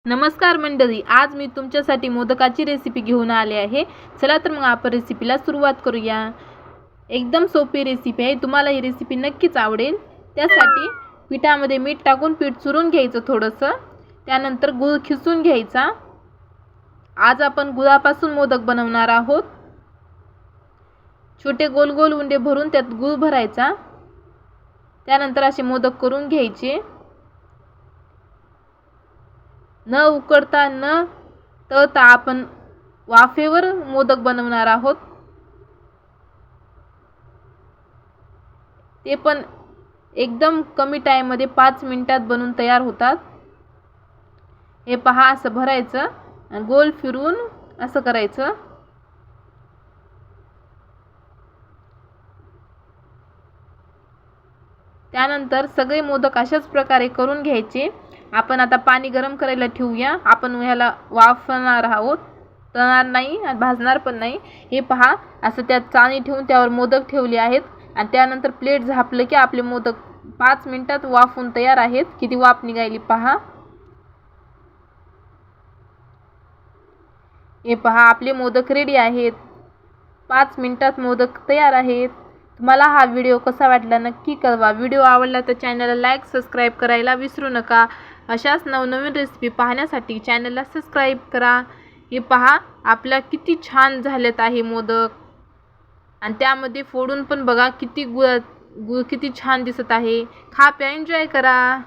नमस्कार मंडळी, आज मी तुमच्यासाठी मोदकाची रेसिपी घेऊन आले आहे। चला तर मग आपण रेसिपीला सुरुवात करूया। एकदम सोपी रेसिपी आहे, तुम्हाला ही रेसिपी नक्कीच आवडेल। त्यासाठी पिठामध्ये मीठ टाकून पीठ चुरून घ्यायचं थोडंसं, त्यानंतर गूळ खिसून घ्यायचा। आज आपण गुळापासून मोदक बनवणार आहोत। छोटे गोल गोल उंडे भरून त्यात गूळ भरायचा, त्यानंतर असे मोदक करून घ्यायचे। न उकडता न तळता आपण वाफेवर मोदक बनवणार आहोत, ते पण एकदम कमी टाइम मध्ये 5 मिनिटात बनून तयार होतात। हे पहा, असं भरायचं आणि गोल फिरून असं करायचं। त्यानंतर सगळे मोदक अशाच प्रकारे करून घ्यायचे। आपण आता पाणी गरम करायला ठेवूया। आपण ह्याला वाफवणार आहोत, तळणार नाही आणि भाजणार पण नाही। हे पहा, असं त्यात चाळणी ठेवून त्यावर मोदक ठेवले आहेत आणि त्यानंतर प्लेट झापलं की आपले मोदक 5 मिनिटात वाफून तयार आहेत। किती वाफ निघाली पहा। हे पहा, आपले मोदक रेडी आहेत। 5 मिनिटात मोदक तयार आहेत। तुम्हाला हा व्हिडिओ कसा वाटला नक्की कळवा। व्हिडिओ आवडला तर चॅनलला लाईक सबस्क्राईब करायला विसरू नका। अशाच नवनवीन रेसिपी पाहण्यासाठी चॅनलला सबस्क्राईब करा। हे पहा, आपल्या किती छान झालेत आहे मोदक, आणि त्यामध्ये फोडून पण बघा किती गुळ किती छान दिसत आहे। खा प्या एन्जॉय करा।